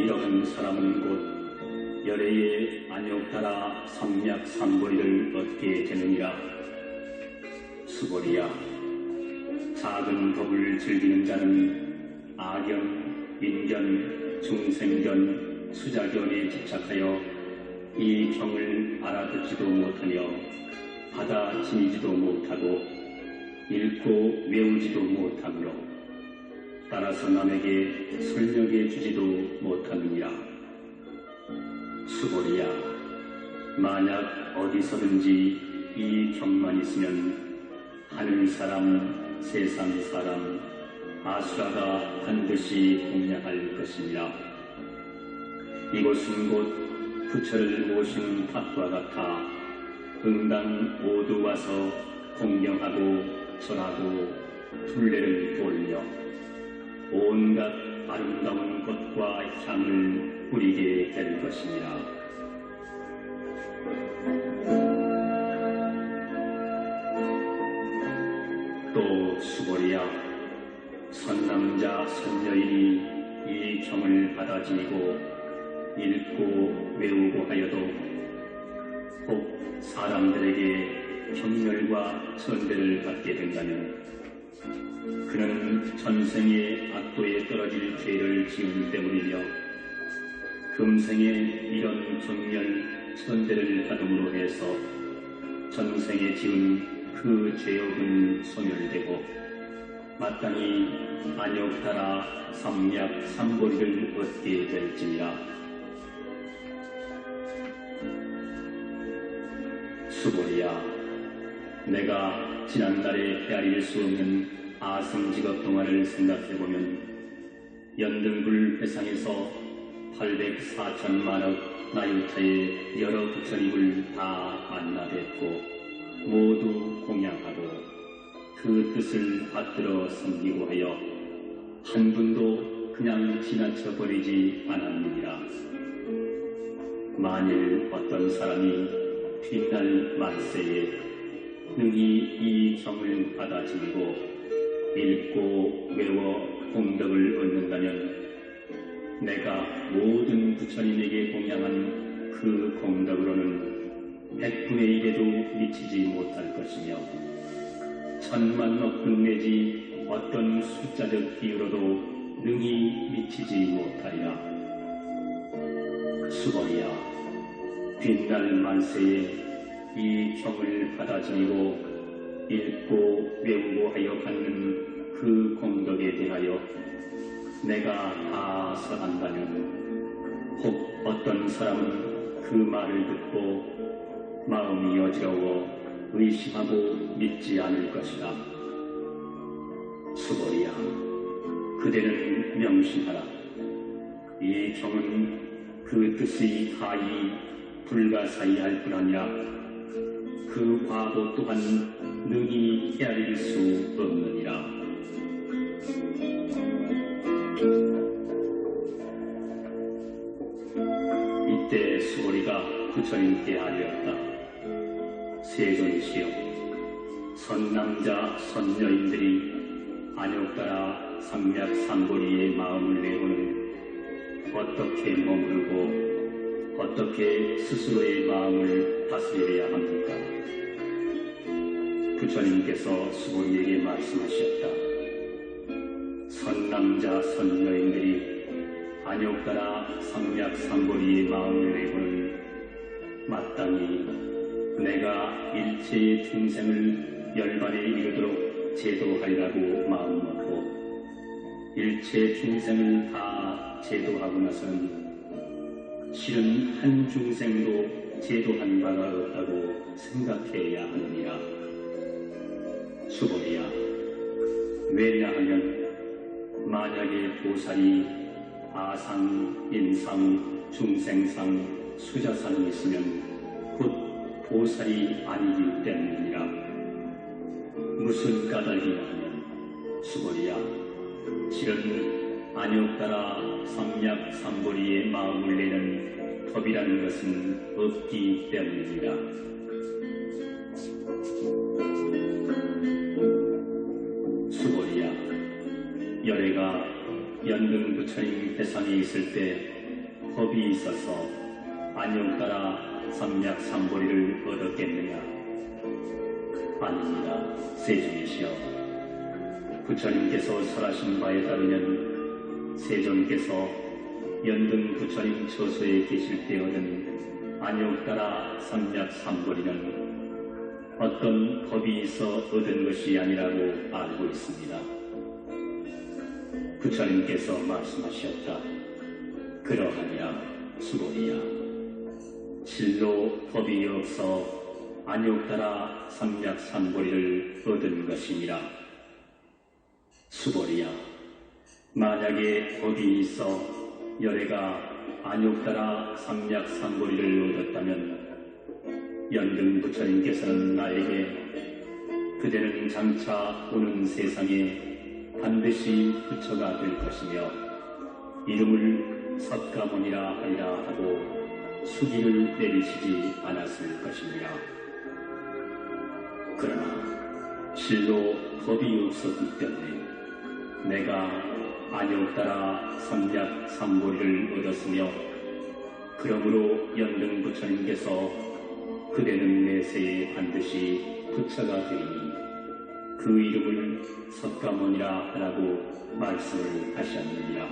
이러한 사람은 곧 열애의 안욕 따라 삼약 삼보리를 얻게 되느니라. 수보리야, 작은 법을 즐기는 자는 악연, 인견, 중생견, 수자견에 집착하여 이 경을 알아듣지도 못하며 받아지니지도 못하고 읽고 외우지도 못하므로 따라서 남에게 설명해 주지도 못하느니라. 수보리야, 만약 어디서든지 이 경만 있으면 하늘 사람, 세상 사람, 아수라가 반드시 공양할 것이니라. 이곳은 곧 부처를 모신 탑과 같아 응당 모두 와서 공경하고 절하고 둘레를 돌려 온갖 아름다운 것과 향을 뿌리게 될 것이니라. 또 수보리야, 선남자 선여인이 이 경을 받아지고 읽고 외우고 하여도 혹 사람들에게 경멸과 천대를 받게 된다면 그는 전생의 악도에 떨어질 죄를 지은 때문이며 금생에 이런 경멸, 천대를 받음으로 해서 전생에 지은 그 죄업은 소멸되고 마땅히 안욕 따라 삼약 삼보리를 얻게 될지니라. 수보리야, 내가 지난달에 헤아릴 수 없는 아승직업 동화를 생각해보면 연등불 회상에서 804천만억 나유타의 여러 부처님을 다 만나뵙고 모두 공양하고 그 뜻을 받들어 섬기고 하여 한 분도 그냥 지나쳐버리지 않았느니라. 만일 어떤 사람이 뒷날 만세에 능히 이 경을 받아들이고 읽고 외워 공덕을 얻는다면 내가 모든 부처님에게 공양한 그 공덕으로는 100분의 1에도 미치지 못할 것이며 천만억 분 내지 어떤 숫자적 비유로도 능히 미치지 못하리라. 수보리야, 뒷날 만세에 이 경을 받아들이고 읽고 외우고 하여 받는 그 공덕에 대하여 내가 다 설한다면 혹 어떤 사람은 그 말을 듣고 마음이 어지러워 의심하고 믿지 않을 것이다. 수보리야, 그대는 명심하라. 이 경은 그 뜻의 가히 불가사의 할 뿐 아니라 그 과보 또한 능히 헤아릴 수 없느니라. 이때 수보리가 부처님께 아뢰었다. 세존이시여, 선남자 선여인들이 안욕 따라 삼약 삼보리의 마음을 내고는 어떻게 머무르고 어떻게 스스로의 마음을 다스려야 합니까? 부처님께서 수보리에게 말씀하셨다. 선남자 선여인들이 안욕 따라 삼약 삼보리의 마음을 내고는 마땅히 내가 일체의 중생을 열반에 이르도록 제도하리라고 마음먹고 일체 중생을 다 제도하고 나서는 실은 한 중생도 제도한 바가 없다고 생각해야 하느니라. 수보리야, 왜냐하면 만약에 보살이 아상, 인상, 중생상, 수자상이 있으면 곧 보살이 아니기 때문이라. 무슨 까닭이냐 하면 수보리야, 실은 안욕 따라 삼약 삼보리의 마음을 내는 법이라는 것은 없기 때문이라. 수보리야, 열애가 연등 부처님 회상에 있을 때 법이 있어서 안녕 따라 삼략삼보리를 얻었겠느냐? 아닙니다. 세존이시여, 부처님께서 설하신 바에 따르면 세존께서 연등 부처님 처소에 계실 때 얻은 안녕 따라 삼략삼보리는 어떤 법이 있어 얻은 것이 아니라고 알고 있습니다. 부처님께서 말씀하셨다. 그러하니라 수고리야. 실로 법이 없어 안욕 따라 삼략삼보리를 얻은 것이니라. 수고리야. 만약에 법이 있어 열애가 안욕 따라 삼략삼보리를 얻었다면 연등 부처님께서는 나에게 그대는 장차 오는 세상에 반드시 부처가 될 것이며 이름을 석가모니라 하리라 하고 수기를 내리시지 않았을 것입니다. 그러나 실로 법이 없었기 때문에 내가 안욕 따라 삼략삼보리를 얻었으며 그러므로 연등 부처님께서 그대는 내세에 반드시 부처가 되리니 그 이름을 석가모니라 하라고 말씀을 하셨느니라.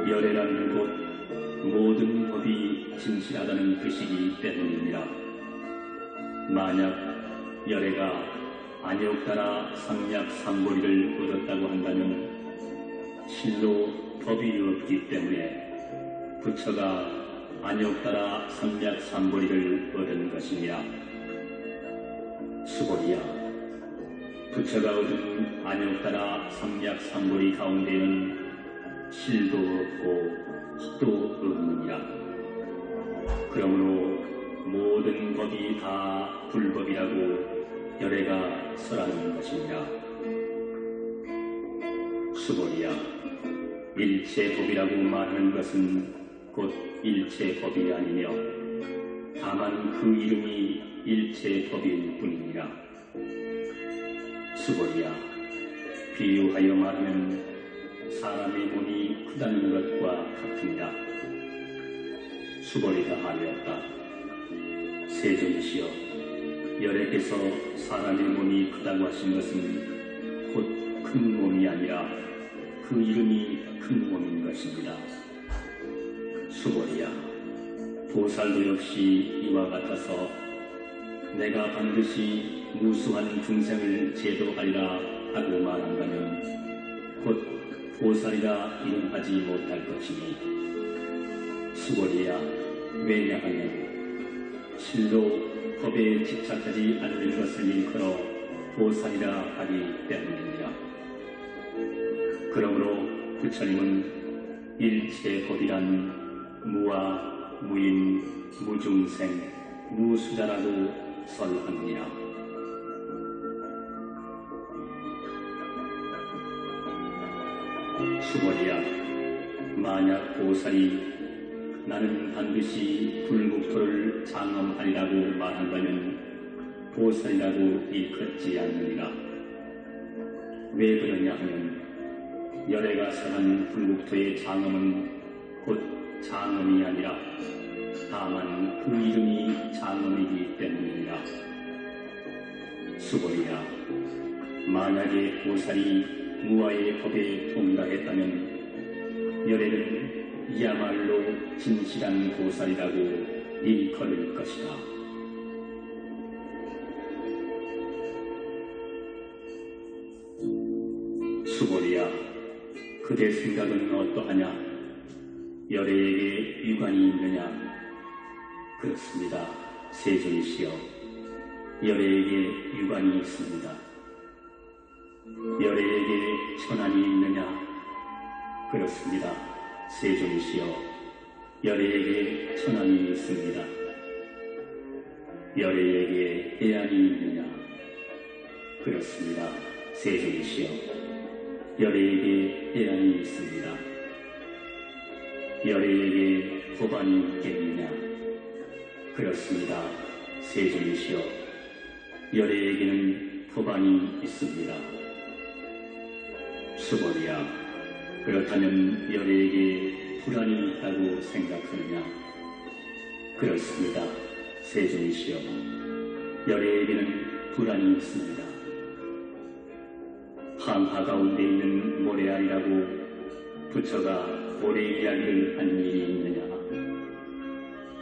열애라는 곧 모든 법이 진실하다는 뜻이기 때문입니다. 만약 열애가 안욕 따라 삼략삼보리를 얻었다고 한다면 실로 법이 없기 때문에 부처가 안욕 따라 삼략삼보리를 얻은 것이니라. 수고리야. 부처가 얻은 안욕 따라 삼략삼보리 가운데는 실도 없고 헛도 없느니라. 그러므로 모든 법이 다 불법이라고 열애가 설하는 것이니라. 수고리야. 일체법이라고 말하는 것은 곧 일체법이 아니며 다만 그 이름이 일체법일 뿐이니라. 수고리야. 비유하여 말하면 사람의 몸이 크다는 것과 같으니라. 수고리가 하였다. 세존이시여, 열애께서 사람의 몸이 크다고 하신 것은 곧 큰 몸이 아니라 그 이름이 큰 몸인 것입니다. 수고리야. 보살도 역시 이와 같아서 내가 반드시 무수한 중생을 제도하리라 하고 말한다면 곧 보살이라 이름하지 못할 것이니 수고리야. 왜냐하면 실로 법에 집착하지 않는 것을 일컬어 보살이라 하기 때문입니다. 그러므로 부처님은 일체법이란 무아, 무인, 무중생, 무수다라고 설하느니라. 수고리야. 만약 보살이 나는 반드시 불국토를 장엄하리라고 말한다면 보살이라고 일컫지 않느니라. 왜 그러냐 하면 열애가 설한 불국토의 장엄은 곧 장엄이 아니라 다만 그 이름이 장엄이기 때문이라. 수고리야. 만약에 보살이 무아의 법에 통달했다면 열애는 이야말로 진실한 보살이라고 일컬을 것이다. 수고리야. 그대 생각은 어떠하냐? 열애에게 유관이 있느냐? 그렇습니다. 세존이시여, 열애에게 유관이 있습니다. 열애에게 천안이 있느냐? 그렇습니다. 세존이시여, 열애에게 천안이 있습니다. 열애에게 해안이 있느냐? 그렇습니다. 세존이시여, 열애에게 해안이 있습니다. 열애에게 법안이 있겠느냐? 그렇습니다. 세존이시여, 열애에게는 법안이 있습니다. 수고리야, 그렇다면 열애에게 불안이 있다고 생각하느냐? 그렇습니다. 세존이시여, 열애에게는 불안이 있습니다. 항하 가운데 있는 모래알이라고 부처가 모래 이야기를 한 일이 있느냐?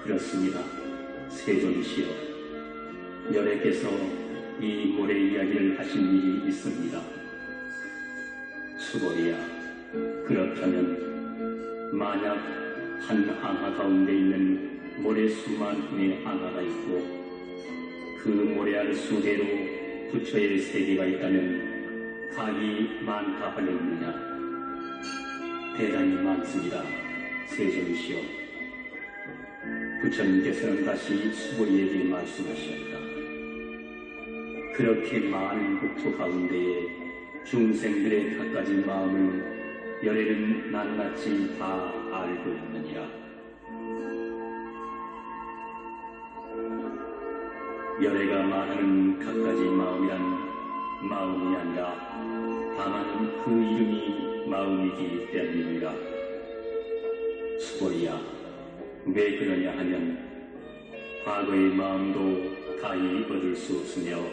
그렇습니다. 세존이시여, 열애께서 이 모래 이야기를 하신 일이 있습니다. 수고리야, 그렇다면 만약 한 항하 가운데 있는 모래 수만큼의 항하가 있고 그 모래알 수대로 부처의 세계가 있다면 가히 많다 하겠느냐? 대단히 많습니다. 세존이시여, 부처님께서는 다시 수고리에게 말씀하셨다. 그렇게 많은 국토 가운데에 중생들의 갖가지 마음을 열애는 낱낱이 다 알고 있느니라. 열애가 말하는 갖가지 마음이란 마음이 아니라 다만 그 이름이 마음이기 때문이니라. 수고리야, 왜 그러냐 하면 과거의 마음도 가히 얻을 수 없으며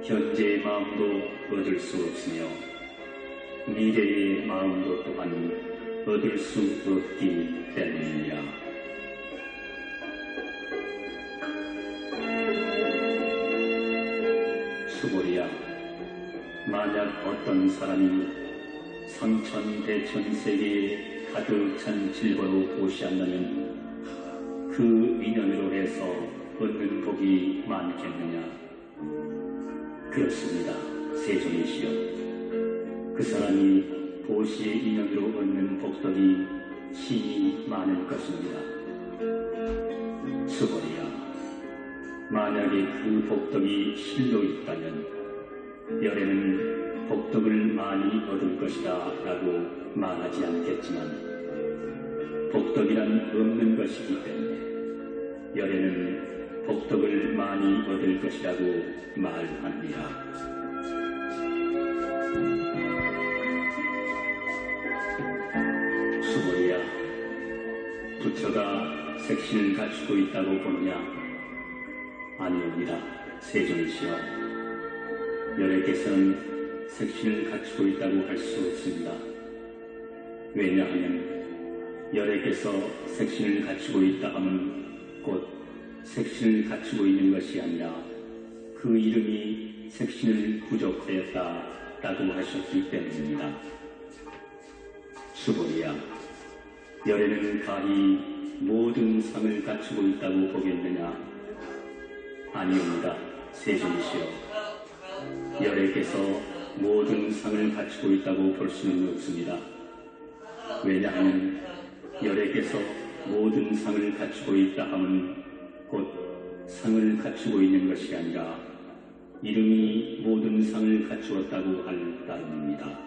현재의 마음도 얻을 수 없으며 미래의 마음도 또한 얻을 수 없기 때문이니라. 수고리야, 만약 어떤 사람이 성천대천 세계에 가득 찬 질보로 보시한다면 그 인연으로 해서 얻는 복이 많겠느냐? 그렇습니다. 세존이시여, 그 사람이 보시의 인연으로 얻는 복덕이 심히 많을 것입니다. 수고리야, 만약에 그 복덕이 실로 있다면 열애는 복덕을 많이 얻을 것이다 라고 말하지 않겠지만 복덕이란 없는 것이기 때문에 열애는 복덕을 많이 얻을 것이라고 말합니다. 수고리야, 부처가 색신을 갖추고 있다고 보느냐? 아니옵니다. 세존이시여, 열애께서는 색신을 갖추고 있다고 할 수 없습니다. 왜냐하면 열애께서 색신을 갖추고 있다 하면 곧 색신을 갖추고 있는 것이 아니라 그 이름이 색신을 부족하였다라고 하셨기 때문입니다. 수고리야, 열애는 가히 모든 상을 갖추고 있다고 보겠느냐? 아니옵니다. 세존이시여, 열애께서 모든 상을 갖추고 있다고 볼 수는 없습니다. 왜냐하면 열애께서 모든 상을 갖추고 있다 하면 곧 상을 갖추고 있는 것이 아니라 이름이 모든 상을 갖추었다고 할 따름입니다.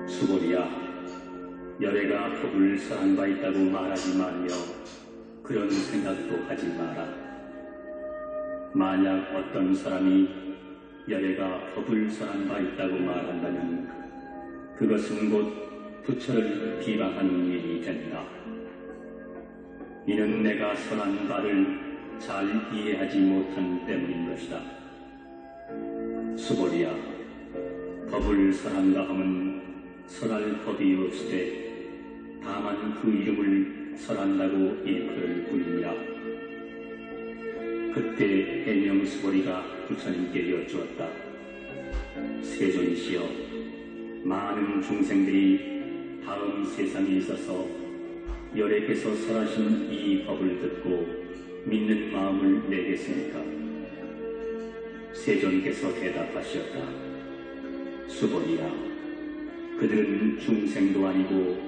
수고리야, 열애가 법을 설한 바 있다고 말하지 말며 그런 생각도 하지 마라. 만약 어떤 사람이 열애가 법을 설한 바 있다고 말한다면 그것은 곧 부처를 비방하는 일이 된다. 이는 내가 설한 바를 잘 이해하지 못한 때문인 것이다. 수고리야, 법을 설한다 하면 설할 법이 없으되 다만 그 이름을 설한다고 일컬을 뿐이니라. 그때 해명수고리가 부처님께 여쭈었다. 세존이시여, 많은 중생들이 다음 세상에 있어서 열애께서 설하신 이 법을 듣고 믿는 마음을 내겠습니까? 세존께서 대답하셨다. 수고리야, 그들은 중생도 아니고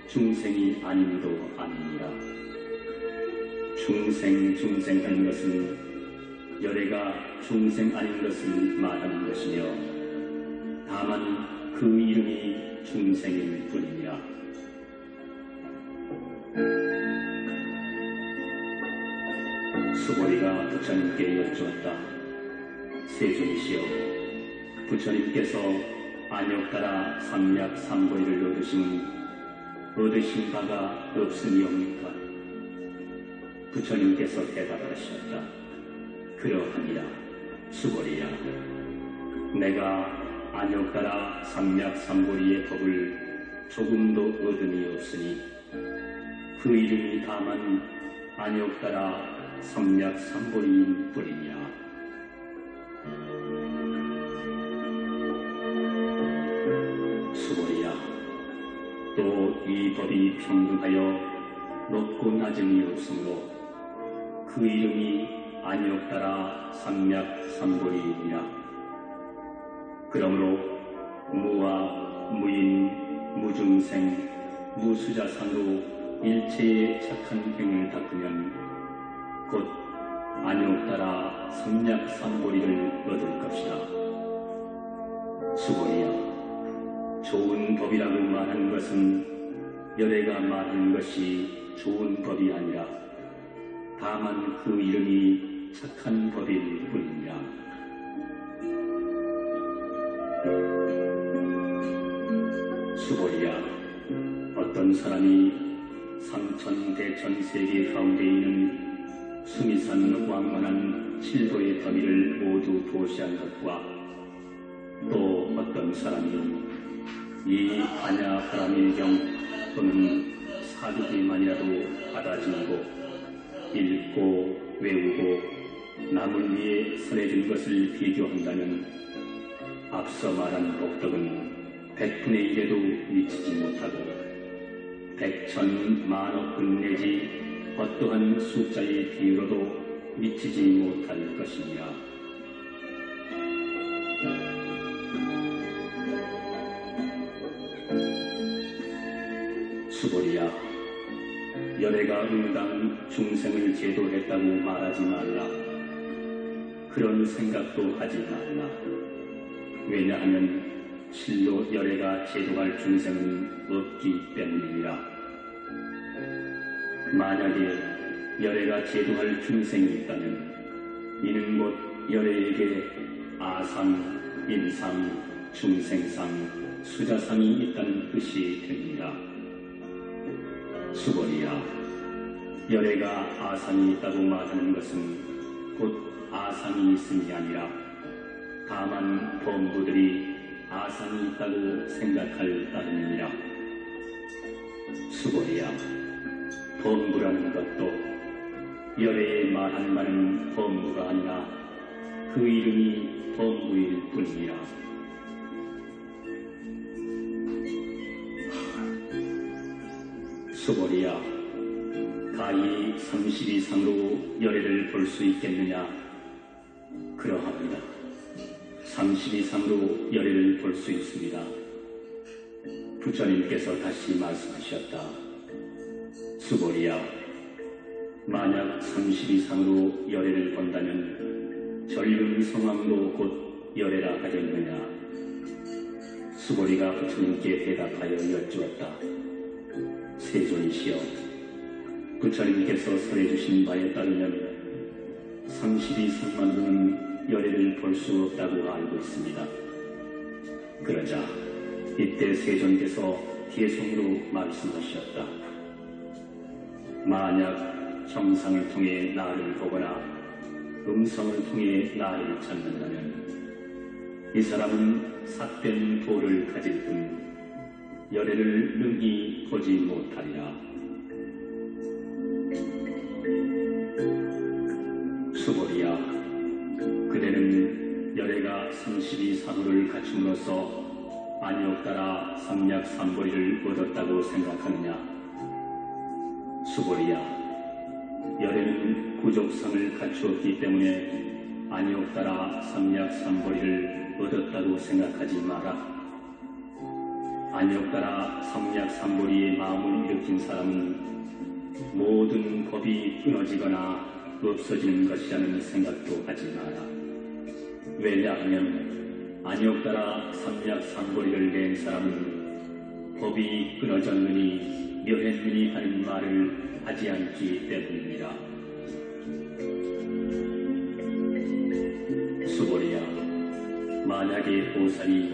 중생이 아님도 아니니라. 중생하는 것은 열애가 중생 아닌 것을 말하는 것이며 다만 그 이름이 중생일 뿐이니라. 수고리가 부처님께 여쭈었다. 세존이시여, 부처님께서 안욕 따라 삼약 삼보리를 얻으신 바가 없으니옵니까? 부처님께서 대답하셨다. 그러하니라. 수고리야, 내가 안욕 따라 삼약 삼보리의 법을 조금도 얻음이 없으니 그 이름이 다만 안욕 따라 삼약 삼보리인 뿐이냐. 수고리야, 또 이 법이 평등하여 높고 낮음이 없으므로 그 이름이 안욕 따라 삼약 삼보리이니라. 그러므로 무와 무인, 무중생, 무수자상으로 일체의 착한 행을 닦으면 곧 안욕 따라 삼약 삼보리를 얻을 것이다. 수고리야, 좋은 법이라고 말한 것은 열애가 말하는 것이 좋은 법이 아니라 다만 그 이름이 착한 법일 뿐이니라. 수고리야, 어떤 사람이 삼천대천 세계 가운데 있는 수미산 왕만한 칠도의 더미를 모두 도시한 것과 또 어떤 사람이 이 반야 바라밀경 또는 사두기만이라도 받아들이고 읽고 외우고 남을 위해 선해준 것을 비교한다면 앞서 말한 복덕은 100분의 1에도 미치지 못하고 100,000,000,000억 내지 어떠한 숫자의 비유로도 미치지 못할 것이니라. 수고리야, 열애가 응당 중생을 제도했다고 말하지 말라. 그런 생각도 하지 말라. 왜냐하면 실로 열애가 제도할 중생은 없기 때문이니라. 만약에 열애가 제도할 중생이 있다면 이는 곧 열애에게 아상, 인상, 중생상, 수자상이 있다는 뜻이 됩니다. 수고리야, 열애가 아상이 있다고 말하는 것은 곧 아상이 있음이 아니라 다만 범부들이 아상이 있다고 생각할 따름이니라. 수고리야, 범부라는 것도 열애에 말하는 바는 범부가 아니라 그 이름이 범부일 뿐이니라. 수고리야, 가히 30 이상으로 열애를 볼 수 있겠느냐? 그러합니다. 30 이상으로 열애를 볼 수 있습니다. 부처님께서 다시 말씀하셨다. 수고리야, 만약 30 이상으로 열애를 본다면 전륜 성황도 곧 열애라 하겠느냐? 수고리가 부처님께 대답하여 여쭈었다. 세존이시여, 부처님께서 설해주신 바에 따르면 30 이상만으로는 열애를 볼 수 없다고 알고 있습니다. 그러자 이때 세존께서 개성으로 말씀하셨다. 만약 정상을 통해 나를 보거나 음성을 통해 나를 찾는다면 이 사람은 삿된 도를 가질 뿐 열애를 능히 보지 못하리라. 수고리야, 그대는 열애가 32 사후를 갖춤으로써 안욕 따라 삼약 삼보리를 얻었다고 생각하느냐? 수고리야, 열애는 구족성을 갖추었기 때문에 안욕 따라 삼약 삼보리를 얻었다고 생각하지 마라. 안욕 따라 삼약 삼보리의 마음을 일으킨 사람은 모든 법이 끊어지거나 없어지는 것이라는 생각도 하지 마라. 왜냐하면 안욕 따라 삼약 삼보리를 낸 사람은 법이 끊어졌느니 멸했느니 하는 말을 하지 않기 때문이라. 수고리야, 만약에 보살이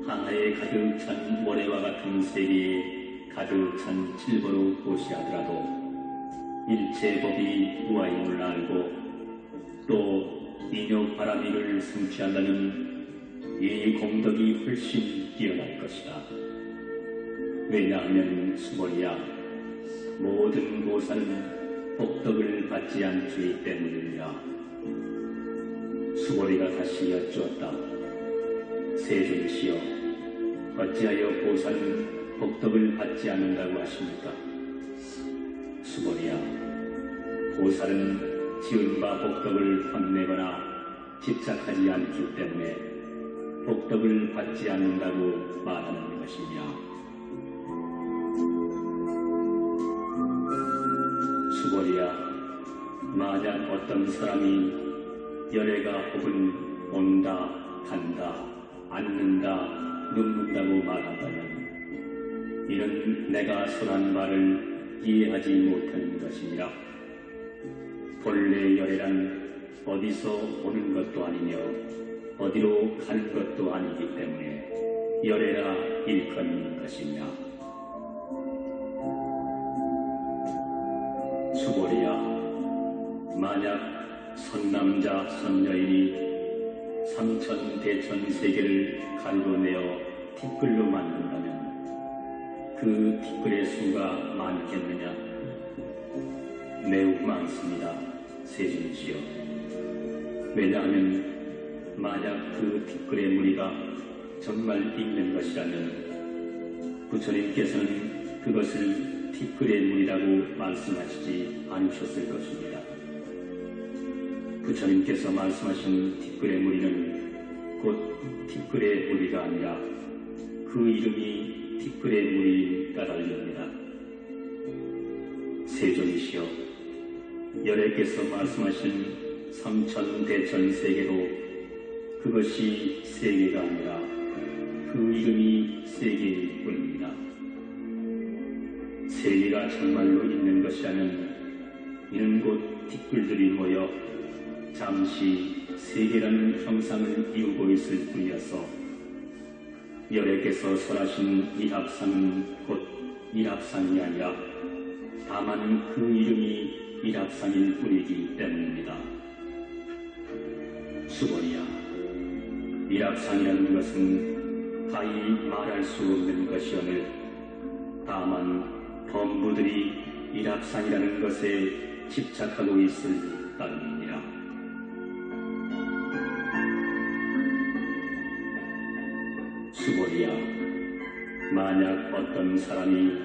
하나에 가득 찬 모래와 같은 세계에 가득 찬 질보로 보시하더라도 일체 법이 우아임을 알고 또 인욕 바라미를 성취한다는 이 공덕이 훨씬 뛰어날 것이다. 왜냐하면 수보리야, 모든 보살은 복덕을 받지 않기 때문이라. 수보리가 다시 여쭈었다. 세존이시여, 어찌하여 보살은 복덕을 받지 않는다고 하십니까? 수보리야, 보살은 지은 바 복덕을 헛내거나 집착하지 않기 때문에 복덕을 받지 않는다고 말하는 것이냐. 수보리야, 만약 어떤 사람이 열애가 혹은 온다, 간다, 앉는다, 눕는다고 말한다면 이는 내가 설한 말을 이해하지 못하는 것이니라. 본래 열애란 어디서 오는 것도 아니며 어디로 가는 것도 아니기 때문에 열애라 일컫는 것이냐. 수보리야, 만약 선남자 선여인이 삼천대천 세계를 갈고내어 티끌로 만든다면 그 티끌의 수가 많겠느냐? 매우 많습니다, 세존이시여. 왜냐하면 만약 그 티끌의 무늬가 정말 있는 것이라면 부처님께서는 그것을 티끌의 무늬라고 말씀하시지 않으셨을 것입니다. 부처님께서 말씀하신 티끌의 무늬는 곧 티끌의 무늬가 아니라 그 이름이 티끌의 무늬인 까닭입니다. 세존이시여, 열애께서 말씀하신 삼천대천 세계도 그것이 세계가 아니라 그 이름이 세계일 뿐입니다. 세계가 정말로 있는 것이라면 이는 곧 티끌들이 모여 잠시 세계라는 형상을 이루고 있을 뿐이어서 열애께서 설하신 이 합상은 곧 일합상이 아니라 다만 그 이름이 일합상일 뿐이기 때문입니다. 수보리야, 일합상이라는 것은 가히 말할 수 없는 것이오늘 다만 범부들이 일합상이라는 것에 집착하고 있을 따름이니라. 수보리야, 만약 어떤 사람이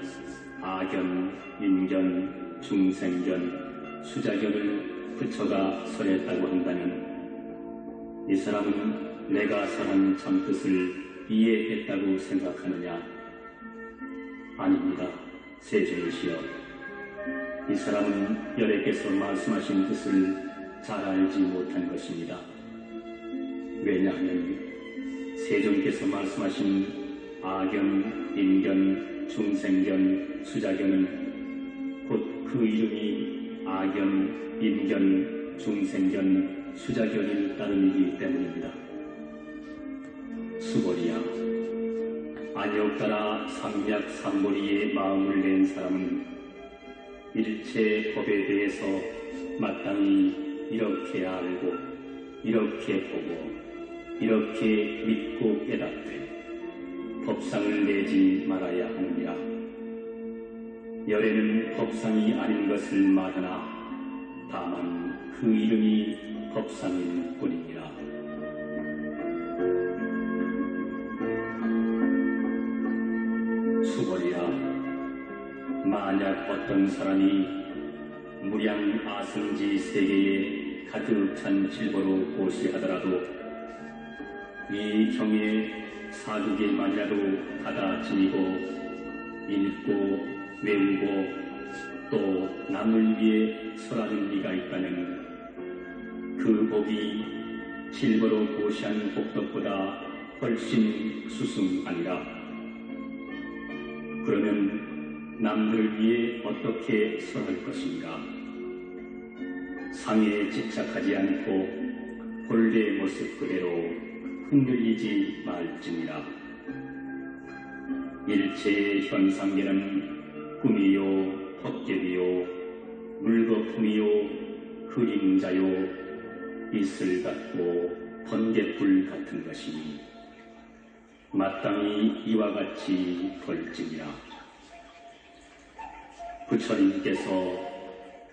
아견, 인견, 중생견, 수자견을 붙여가 설했다고 한다면 이 사람은 내가 설한 참뜻을 이해했다고 생각하느냐? 아닙니다, 세존이시여. 이 사람은 열애께서 말씀하신 뜻을 잘 알지 못한 것입니다. 왜냐하면 세존께서 말씀하신 아견, 인견, 중생견, 수자견은 곧 그 이름이 아견, 인견, 중생견, 수자견일 따름이기 때문입니다. 수보리야, 안욕 따라 삼약 삼보리의 마음을 낸 사람은 일체 법에 대해서 마땅히 이렇게 알고 이렇게 보고 이렇게 믿고 깨닫되 법상을 내지 말아야 하느니라. 열애는 법상이 아닌 것을 말하나 다만 그 이름이 법상일 뿐이니라. 수보리야, 만약 어떤 사람이 무량 아승지 세계에 가득 찬 질보로 보시하더라도 이 경에 사두개만이라도 받아 지니고 읽고 외우고 또 남을 위해 설하는 이가 있다면 그 복이 질보로 보시한 복덕보다 훨씬 수승하니라. 그러면 남들을 위해 어떻게 설할 것인가? 상에 집착하지 않고 본래의 모습 그대로 흔들리지 말지니라. 일체의 현상계는 꿈이요 헛개비요 물거품이요 그림자요 이슬 같고 번갯불 같은 것이니 마땅히 이와 같이 걸지니라. 부처님께서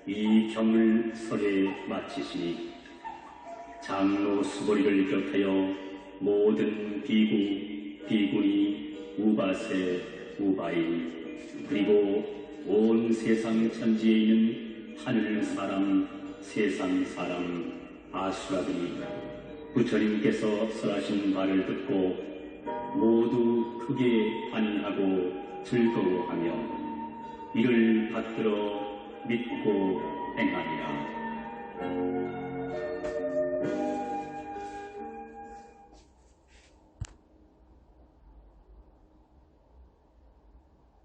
이 경을 설에 마치시니 장로 수보리를 비롯하여 모든 비구, 비구니, 우바세, 우바이 그리고 온 세상 천지에 있는 하늘 사람, 세상 사람, 아수라들이 부처님께서 설하신 말을 듣고 모두 크게 반응하고 즐거워하며 이를 받들어 믿고 행하리라.